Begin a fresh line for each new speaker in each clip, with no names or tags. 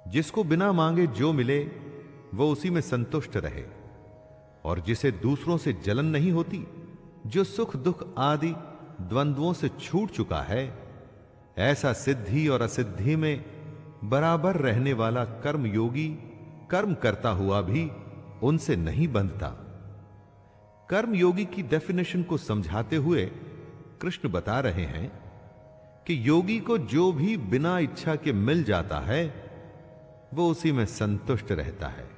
जिसको बिना मांगे जो मिले वो उसी में संतुष्ट रहे, और जिसे दूसरों से जलन नहीं होती, जो सुख दुख आदि द्वंद्वों से छूट चुका है, ऐसा सिद्धि और असिद्धि में बराबर रहने वाला कर्मयोगी कर्म करता हुआ भी उनसे नहीं बंधता। कर्मयोगी की डेफिनेशन को समझाते हुए कृष्ण बता रहे हैं कि योगी को जो भी बिना इच्छा के मिल जाता है वो उसी में संतुष्ट रहता है।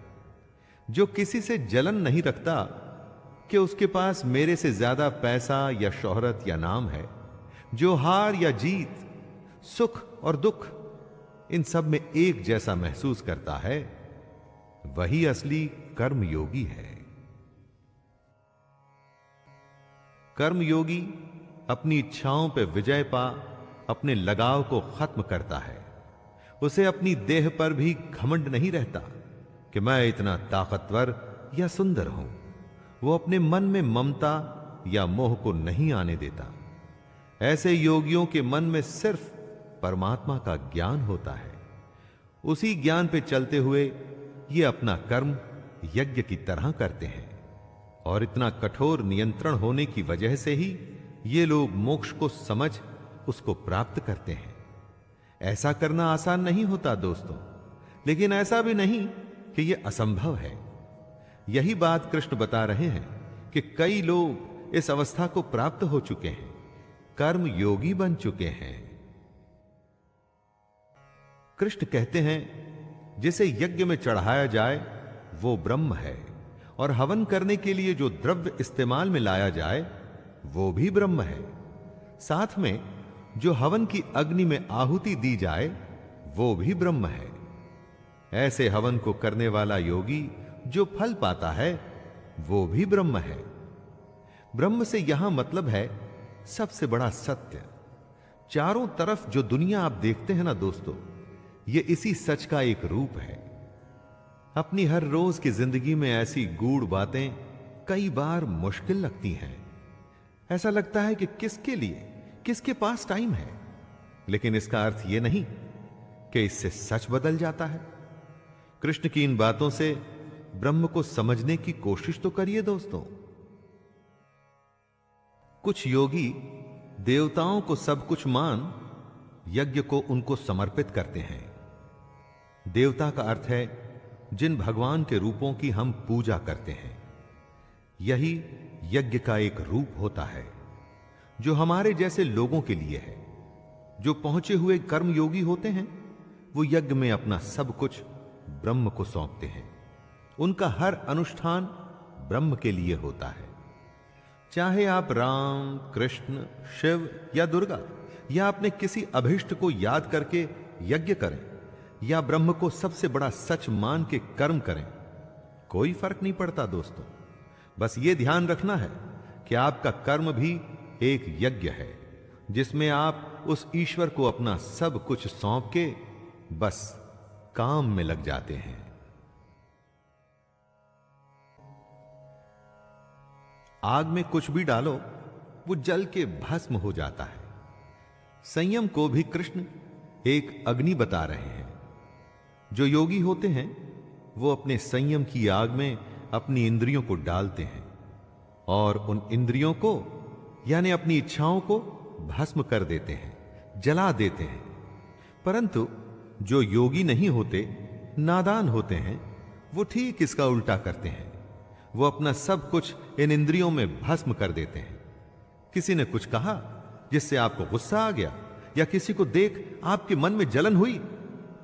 जो किसी से जलन नहीं रखता कि उसके पास मेरे से ज्यादा पैसा या शोहरत या नाम है, जो हार या जीत, सुख और दुख इन सब में एक जैसा महसूस करता है, वही असली कर्मयोगी है। कर्मयोगी अपनी इच्छाओं पर विजय पा अपने लगाव को खत्म करता है। उसे अपनी देह पर भी घमंड नहीं रहता कि मैं इतना ताकतवर या सुंदर हूं। वो अपने मन में ममता या मोह को नहीं आने देता। ऐसे योगियों के मन में सिर्फ परमात्मा का ज्ञान होता है। उसी ज्ञान पे चलते हुए ये अपना कर्म यज्ञ की तरह करते हैं, और इतना कठोर नियंत्रण होने की वजह से ही ये लोग मोक्ष को समझ उसको प्राप्त करते हैं। ऐसा करना आसान नहीं होता दोस्तों, लेकिन ऐसा भी नहीं कि यह असंभव है। यही बात कृष्ण बता रहे हैं कि कई लोग इस अवस्था को प्राप्त हो चुके हैं, कर्म योगी बन चुके हैं। कृष्ण कहते हैं जिसे यज्ञ में चढ़ाया जाए वो ब्रह्म है, और हवन करने के लिए जो द्रव्य इस्तेमाल में लाया जाए वो भी ब्रह्म है। साथ में जो हवन की अग्नि में आहुति दी जाए वो भी ब्रह्म है। ऐसे हवन को करने वाला योगी जो फल पाता है वो भी ब्रह्म है। ब्रह्म से यहां मतलब है सबसे बड़ा सत्य। चारों तरफ जो दुनिया आप देखते हैं ना दोस्तों, ये इसी सच का एक रूप है। अपनी हर रोज की जिंदगी में ऐसी गूढ़ बातें कई बार मुश्किल लगती हैं। ऐसा लगता है कि किसके लिए, किसके पास टाइम है, लेकिन इसका अर्थ यह नहीं कि इससे सच बदल जाता है। कृष्ण की इन बातों से ब्रह्म को समझने की कोशिश तो करिए दोस्तों। कुछ योगी देवताओं को सब कुछ मान यज्ञ को उनको समर्पित करते हैं। देवता का अर्थ है जिन भगवान के रूपों की हम पूजा करते हैं। यही यज्ञ का एक रूप होता है जो हमारे जैसे लोगों के लिए है। जो पहुंचे हुए कर्मयोगी होते हैं वो यज्ञ में अपना सब कुछ ब्रह्म को सौंपते हैं। उनका हर अनुष्ठान ब्रह्म के लिए होता है। चाहे आप राम, कृष्ण, शिव या दुर्गा या अपने किसी अभिष्ट को याद करके यज्ञ करें या ब्रह्म को सबसे बड़ा सच मान के कर्म करें, कोई फर्क नहीं पड़ता दोस्तों। बस ये ध्यान रखना है कि आपका कर्म भी एक यज्ञ है जिसमें आप उस ईश्वर को अपना सब कुछ सौंप के बस काम में लग जाते हैं। आग में कुछ भी डालो वो जल के भस्म हो जाता है। संयम को भी कृष्ण एक अग्नि बता रहे हैं। जो योगी होते हैं वो अपने संयम की आग में अपनी इंद्रियों को डालते हैं और उन इंद्रियों को यानी अपनी इच्छाओं को भस्म कर देते हैं, जला देते हैं। परंतु जो योगी नहीं होते, नादान होते हैं, वो ठीक इसका उल्टा करते हैं। वो अपना सब कुछ इन इंद्रियों में भस्म कर देते हैं। किसी ने कुछ कहा जिससे आपको गुस्सा आ गया, या किसी को देख आपके मन में जलन हुई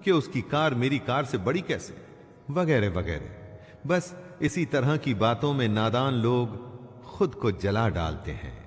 कि उसकी कार मेरी कार से बड़ी कैसे, वगैरह वगैरह। बस इसी तरह की बातों में नादान लोग खुद को जला डालते हैं।